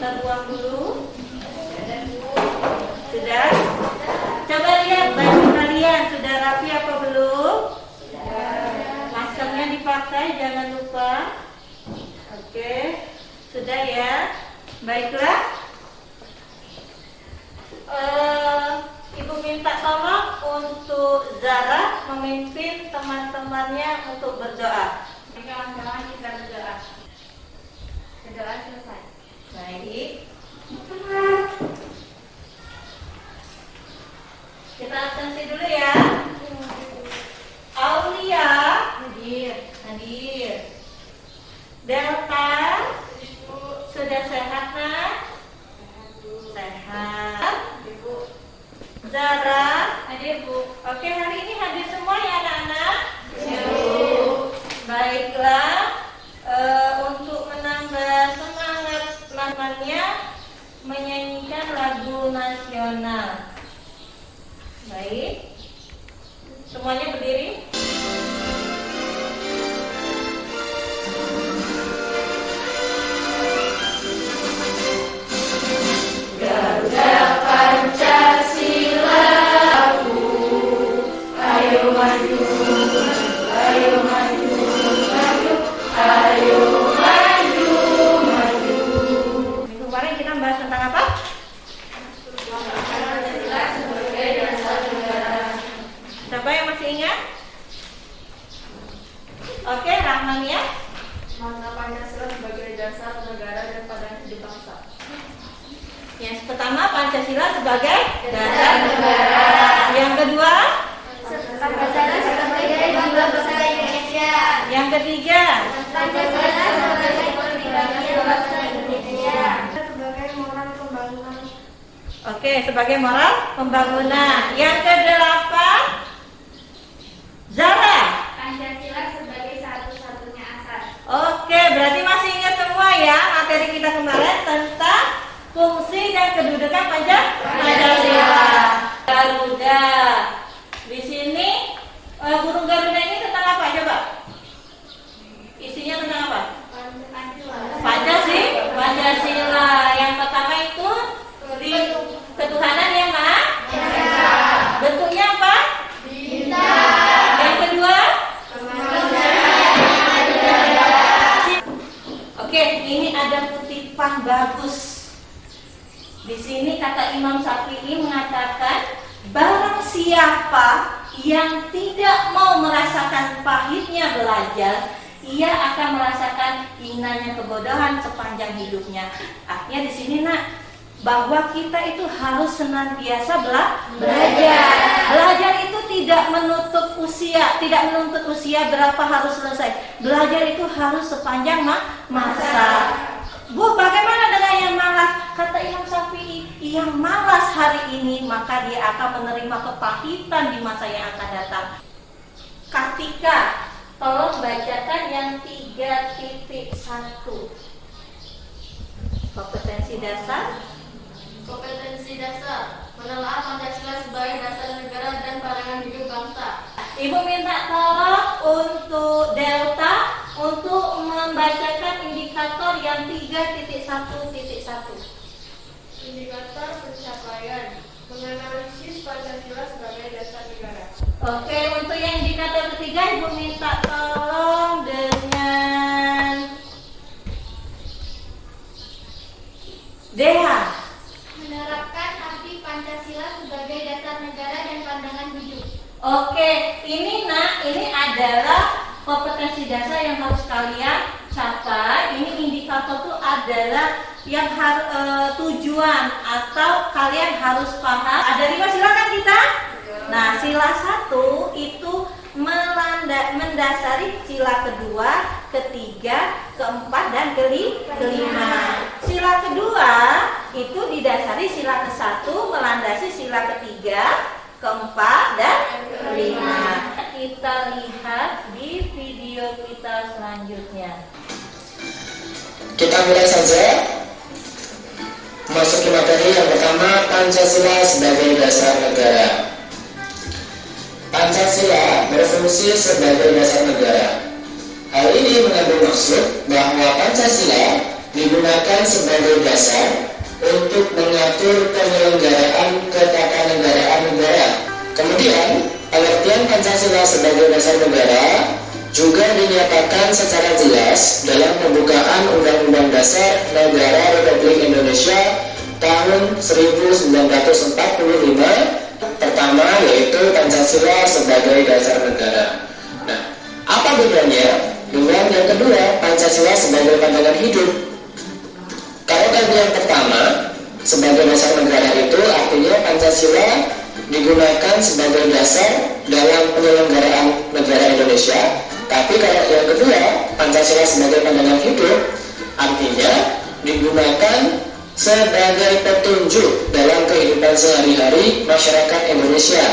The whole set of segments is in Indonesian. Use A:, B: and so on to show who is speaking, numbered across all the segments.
A: kita buang dulu. Sudah? Coba lihat baju kalian sudah rapi apa belum? Maskernya dipakai, jangan lupa. Oke, sudah ya. Baiklah. Ibu minta tolong untuk Zara memimpin teman-temannya untuk berdoa.
B: Kawan-kawan kita berdoa. Berdoa selesai.
A: Baik. Kita absensi dulu ya. Aulia hadir. Delta sudah sehat nak? Sehat. Zara hadir Bu. Oke, hari ini hadir semua ya anak-anak? Ya Bu. Baiklah. Untuk menambah semangat teman-temannya menyanyikan lagu nasional. Baik. Semuanya berdiri. Garuda Pancasila, ayo maju, ayo maju, maju, ayo maju, maju. Minggu kemarin kita bahas tentang apa? Pancasila sebagai dasar negara. Siapa yang masih ingat? Oke, Rahman ya.
B: Makna Pancasila sebagai dasar negara dan pandangan hidup bangsa.
A: Yang pertama, Pancasila sebagai dasar negara. Yang kedua,
B: Pancasila sebagai jiwa bangsa Indonesia.
A: yang ketiga,
B: Pancasila sebagai pondasi bangsa Indonesia. Sebagai moral pembangunan.
A: oke, sebagai moral pembangunan. Yang kedelapan, Zara.
B: Pancasila sebagai satu-satunya asas.
A: Oke, berarti masih ingat semua ya materi kita kemarin tentang fungsi dan kedudukan Pancasila. Garuda. Di sini burung Garuda ini tentang apa coba? Isinya tentang apa? Pancasila. Yang pertama itu di ketuhanan yang Maha Esa. Bentuknya apa? Bintang. Yang kedua? Oke, ini ada kutipan bagus. Di sini kata Imam Syafi'i mengatakan, barang siapa yang tidak mau merasakan pahitnya belajar, ia akan merasakan hinanya kebodohan sepanjang hidupnya. Artinya di sini nak, bahwa kita itu harus senantiasa belajar. Belajar itu tidak menutup usia, tidak menuntut usia berapa harus selesai. Belajar itu harus sepanjang masa. Bu, bagaimana dengan yang malas? Kata Imam Syafi'i, yang malas hari ini maka dia akan menerima kepahitan di masa yang akan datang. Kartika, tolong bacakan yang 3.1. Kompetensi dasar.
B: Kompetensi dasar menelaah Pancasila sebagai dasar negara dan pandangan hidup bangsa.
A: Ibu minta tolong untuk Delta untuk membacakan indikator yang 3.1.1.
B: Indikator pencapaian menganalisis Pancasila sebagai dasar negara.
A: Oke, untuk yang indikator ketiga Ibu minta tolong dengan Deha.
B: Menerapkan arti Pancasila sebagai dasar negara dan pandangan hidup.
A: Oke, ini nak, ini adalah kompetensi dasar yang harus kalian capai. Ini indikator itu adalah yang tujuan atau kalian harus paham. Ada 5 sila kan kita? Nah, sila 1 itu mendasari sila kedua, ketiga, keempat, dan kelima. Sila kedua itu didasari sila ke-1, melandasi sila ketiga, keempat, dan kelima. Kita lihat di video kita selanjutnya.
C: Kita mulai saja. Masuki materi yang pertama, Pancasila sebagai dasar negara. Pancasila berfungsi sebagai dasar negara. Hal ini mengandung maksud bahwa Pancasila digunakan sebagai dasar untuk mengatur penyelenggaraan ketatanegaraan negara. Kemudian, pengertian Pancasila sebagai dasar negara juga dinyatakan secara jelas dalam pembukaan Undang-Undang Dasar Negara Republik Indonesia tahun 1945. Pertama yaitu Pancasila sebagai dasar negara. Nah, apa bedanya dengan yang kedua, Pancasila sebagai pandangan hidup? Kalau tadi yang pertama sebagai dasar negara itu artinya Pancasila digunakan sebagai dasar dalam penyelenggaraan negara Indonesia. Tapi kalau yang kedua, Pancasila sebagai pandangan hidup artinya digunakan sebagai petunjuk dalam kehidupan sehari-hari masyarakat Indonesia,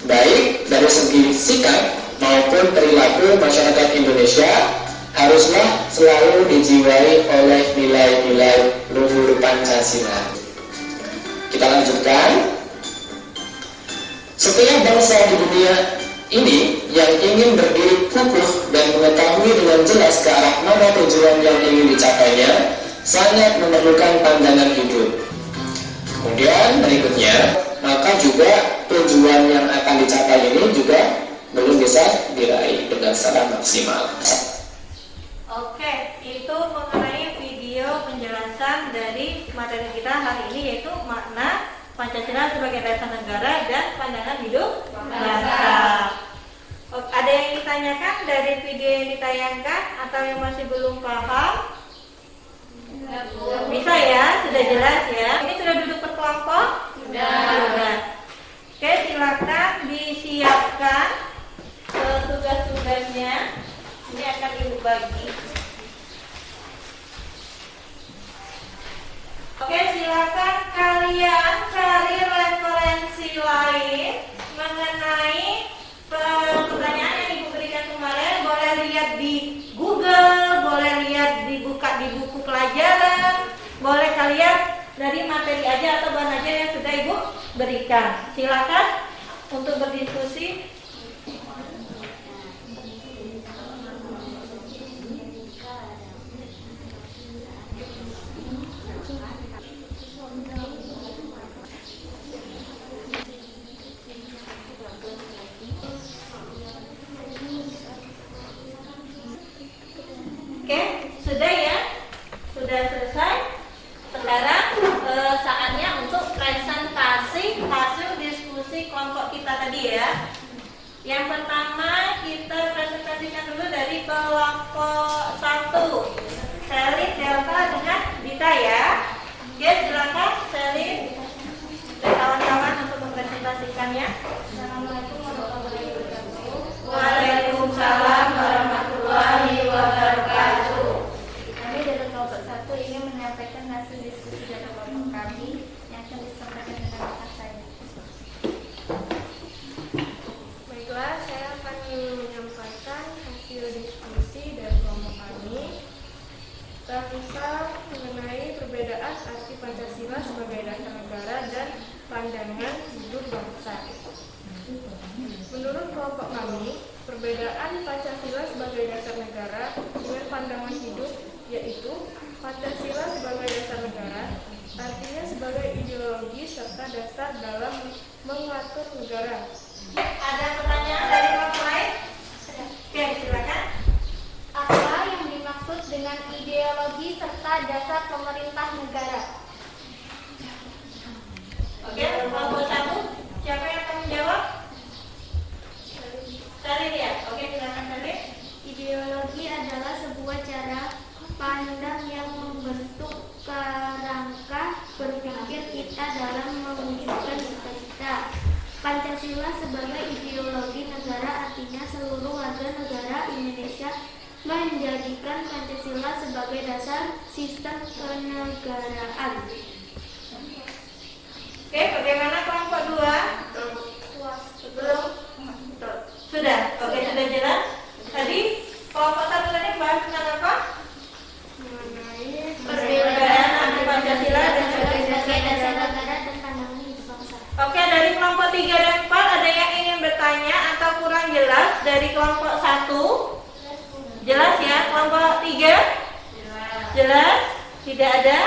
C: baik dari segi sikap maupun perilaku masyarakat Indonesia haruslah selalu dijiwai oleh nilai-nilai luhur Pancasila. Kita lanjutkan. Setiap bangsa di dunia ini yang ingin berdiri kukuh dan mengetahui dengan jelas ke arah mana tujuan yang ingin dicapainya sangat memerlukan pandangan hidup. Kemudian berikutnya, maka juga tujuan yang akan dicapai ini juga belum bisa diraih dengan secara maksimal.
A: Oke, itu mengenai video penjelasan dari materi kita hari ini, yaitu makna Pancasila sebagai dasar negara dan pandangan hidup bangsa. Ada yang ditanyakan dari video yang ditayangkan atau yang masih belum paham? Bisa ya, sudah jelas ya. Ini sudah duduk berkelompok? Sudah. Oke, silakan disiapkan tugas-tugasnya. Ini akan ibu bagi. Oke, silakan kalian cari referensi lain mengenai pertanyaan yang ibu berikan kemarin. Boleh lihat di Google, boleh lihat dibuka di buku pelajaran, boleh kalian dari materi aja atau bahan aja yang sudah ibu berikan. Silakan untuk berdiskusi. Oke, sudah ya? Sudah selesai? Sekarang saatnya untuk presentasi hasil diskusi kelompok kita tadi ya. Yang pertama kita presentasikan dulu dari kelompok 1, Selin, Delta dengan Dita ya. Oke, silakan Selin dan kawan-kawan untuk mempresentasikannya.
B: Assalamualaikum warahmatullahi wabarakatuh.
A: Waalaikumsalam warahmatullahi wabarakatuh.
B: Kami dari kelompok 1 ingin menyampaikan hasil diskusi dari kelompok kami yang akan disampaikan dengan rekan saya. Baiklah, saya akan menyampaikan hasil diskusi dari kelompok kami tentang mengenai perbedaan arti Pancasila sebagai dasar negara dan pandangan hidup bangsa. Menurut kelompok kami, perbedaan Pancasila sebagai dasar negara dengan pandangan hidup yaitu Pancasila sebagai dasar negara artinya sebagai ideologi serta dasar dalam mengatur negara.
A: Ada pertanyaan dari kelompok lain? Oke, silakan.
B: Apa yang dimaksud dengan ideologi serta dasar pemerintah negara?
A: Oke, kelompok 1, siapa yang akan menjawab? Salin ya? Oke, silakan Salin.
B: Ideologi adalah sebuah cara pandang yang membentuk kerangka berpikir kita dalam mewujudkan cita-cita. Pancasila sebagai ideologi negara artinya seluruh warga negara Indonesia menjadikan Pancasila sebagai dasar sistem kenegaraan.
A: Oke, bagaimana kelompok 2? Belum? Sudah? Oke, sudah jelas? Tadi kelompok 1 tadi bahas tentang apa?
B: Mengenai
A: Perbedaan antara Pancasila dan
B: sebagai dasar negara dan pandangan hidup bangsa.
A: Oke, dari kelompok 3 dan 4 ada yang ingin bertanya atau kurang jelas dari kelompok 1? Jelas ya? Kelompok 3? Jelas. Tidak ada?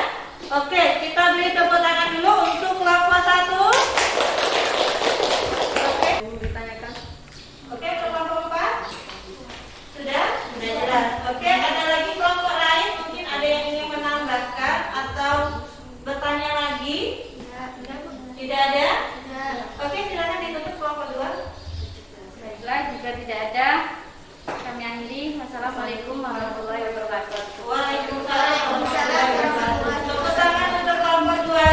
A: Oke, kita beri tepuk tangan dulu untuk kelompok 1. Oke.
B: Ditanyakan.
A: Oke, kelompok 4. Sudah? Sudah jelas. Oke, ada lagi kelompok lain, mungkin ada yang ingin menambahkan atau bertanya lagi? Tidak ada? Oke, silakan ditutup kelompok 2.
D: Baiklah, jika tidak ada, kami akhiri. Wassalamualaikum warahmatullahi wabarakatuh.
A: Waalaikumsalam warahmatullahi wabarakatuh. Tepuk tangan untuk kelompok 2.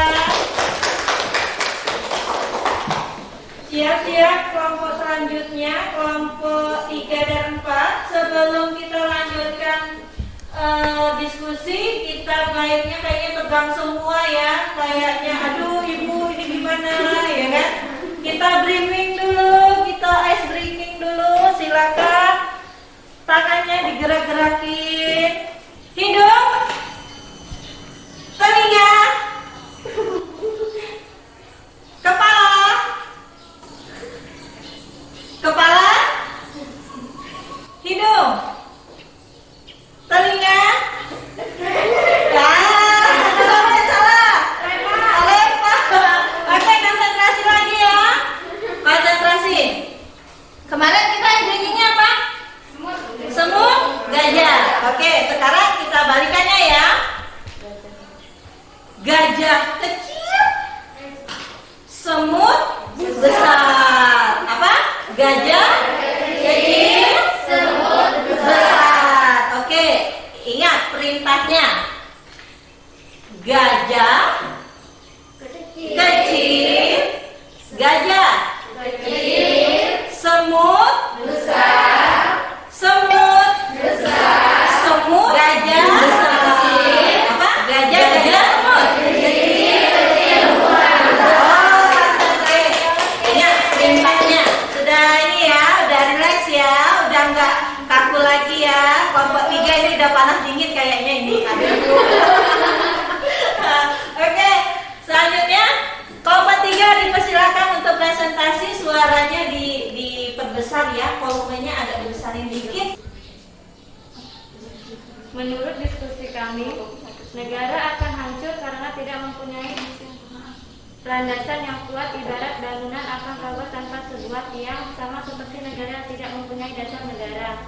A: Siap-siap kelompok selanjutnya, kelompok 3 dan 4. Sebelum kita lanjutkan diskusi, kita baiknya kayaknya tegang semua ya. Kayaknya aduh ibu ini gimana ya kan? Kita briefing dulu, kita ice breaking dulu. Silakan tangannya digerak-gerakin. Hidung, telinga, kepala, hidung, telinga. Salah. Oke, konsentrasi lagi ya. Konsentrasi. Kemarin kita breakingnya apa? Semut, gajah. Oke, sekarang kita balikannya ya. Gajah kecil, semut besar. Apa? Gajah kecil, semut besar. Oke, ingat perintahnya. Gajah kecil, gajah kecil, semut besar, semut besar, semut gajah besar. Apa? Gajah semut kecil, semut besar. Oke, ingat perintahnya. Sudah ini ya, udah relax ya, udah nggak kaku lagi ya. Kelompok 3 ini udah panas dingin kayaknya ini. Oke, selanjutnya kelompok 3 dipersilakan untuk presentasi. Suaranya diperbesar ya, volumenya agak dibesarin dikit.
D: Menurut diskusi kami, negara akan hancur karena tidak mempunyai landasan yang kuat. Ibarat bangunan akan roboh tanpa sebuah tiang, sama seperti negara tidak mempunyai dasar negara,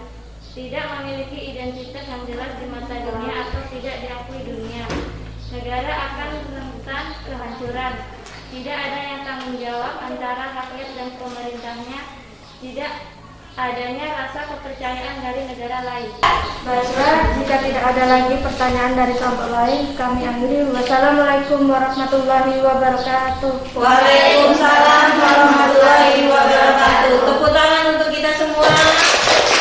D: tidak memiliki identitas yang jelas di mata dunia atau tidak diakui dunia. Negara akan rentan kehancuran. Tidak ada yang tanggung jawab antara rakyat dan pemerintahnya. Tidak adanya rasa kepercayaan dari negara lain.
B: Baiklah, jika tidak ada lagi pertanyaan dari kelompok lain, kami akhiri. Wassalamualaikum warahmatullahi wabarakatuh.
A: Waalaikumsalam warahmatullahi wabarakatuh. Tepuk tangan untuk kita semua.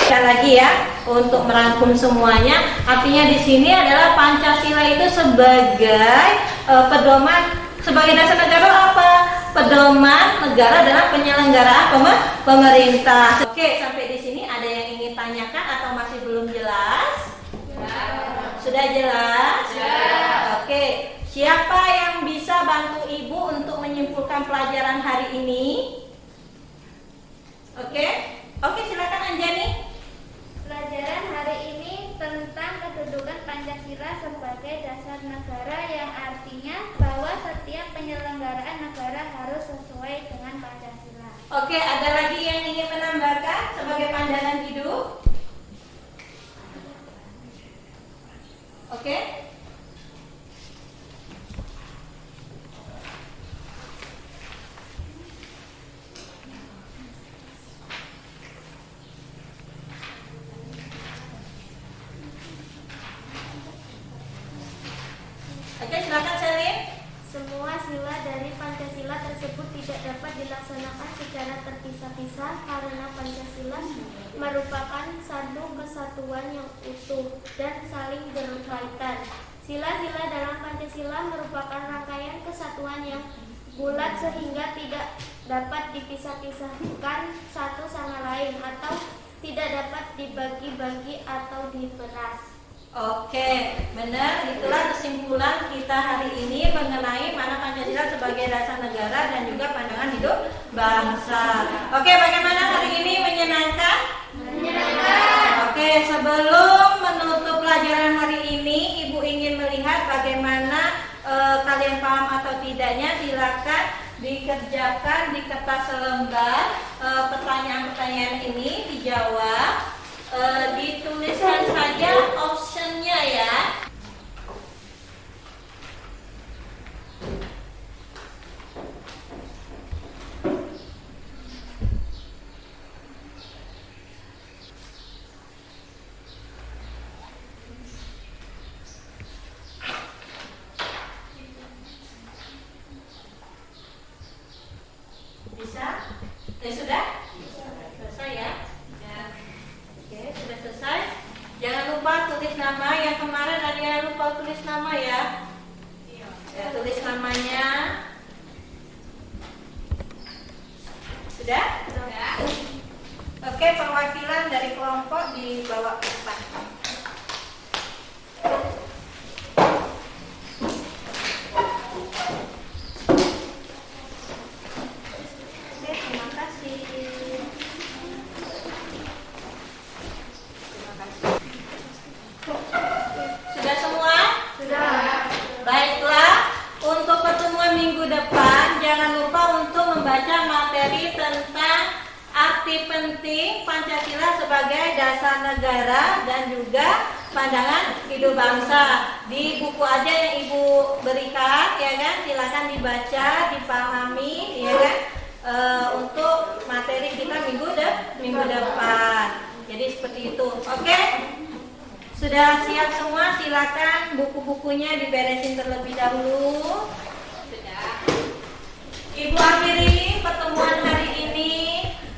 A: Sekali lagi ya, untuk merangkum semuanya, artinya di sini adalah Pancasila itu sebagai pedoman, sebagai dasar negara apa? Pedoman negara dalam penyelenggaraan pemerintah. Oke, sampai di sini ada yang ingin tanyakan atau masih belum jelas? Sudah jelas? Oke, siapa yang bisa bantu ibu untuk menyimpulkan pelajaran hari ini? Oke, silakan Anjani.
E: Pelajaran hari ini tentang kedudukan Pancasila sebagai dasar negara, yang artinya bahwa setiap penyelenggaraan negara harus sesuai dengan Pancasila.
A: Oke, ada lagi yang ingin menambahkan sebagai pandangan hidup? Oke. Oke, silakan Selin.
E: Semua sila dari Pancasila tersebut tidak dapat dilaksanakan secara terpisah-pisah karena Pancasila merupakan satu kesatuan yang utuh dan saling berkaitan. Sila-sila dalam Pancasila merupakan rangkaian kesatuan yang bulat sehingga tidak dapat dipisah-pisahkan satu sama lain atau tidak dapat dibagi-bagi atau diperas.
A: Oke, benar. Itulah kesimpulan kita hari ini mengenai mana Pancasila sebagai dasar negara dan juga pandangan hidup bangsa. Oke, bagaimana hari ini? Menyenangkan? Menyenangkan. Oke, sebelum menutup pelajaran hari ini, Ibu ingin melihat bagaimana kalian paham atau tidaknya, silakan dikerjakan di kertas selembar. Pertanyaan-pertanyaan ini dijawab, dituliskan saja optionnya ya. Bisa? Sudah? Selesai ya? Oke, sudah selesai. Jangan lupa tulis nama. Yang kemarin ada yang lupa tulis nama ya. Ya, tulis namanya. Sudah? Sudah. Oke, perwakilan dari kelompok dibawa ke depan. Terima kasih. Sudah semua? Sudah. Baiklah, untuk pertemuan minggu depan jangan lupa untuk membaca materi tentang arti penting Pancasila sebagai dasar negara dan juga pandangan hidup bangsa. Di buku aja yang Ibu berikan ya kan, silakan dibaca, dipahami ya kan. Untuk materi kita minggu depan. Jadi seperti itu. Oke? Sudah siap semua? Silakan buku-bukunya diberesin terlebih dahulu. Sudah. Ibu akhiri pertemuan hari ini.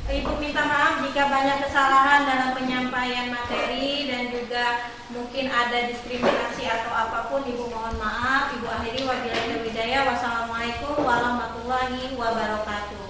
A: Ibu minta maaf jika banyak kesalahan dalam penyampaian materi dan juga mungkin ada diskriminasi atau apapun. Ibu mohon maaf. Ibu akhiri, wabillahi taufiq hidayah. Wassalamualaikum warahmatullahi wabarakatuh.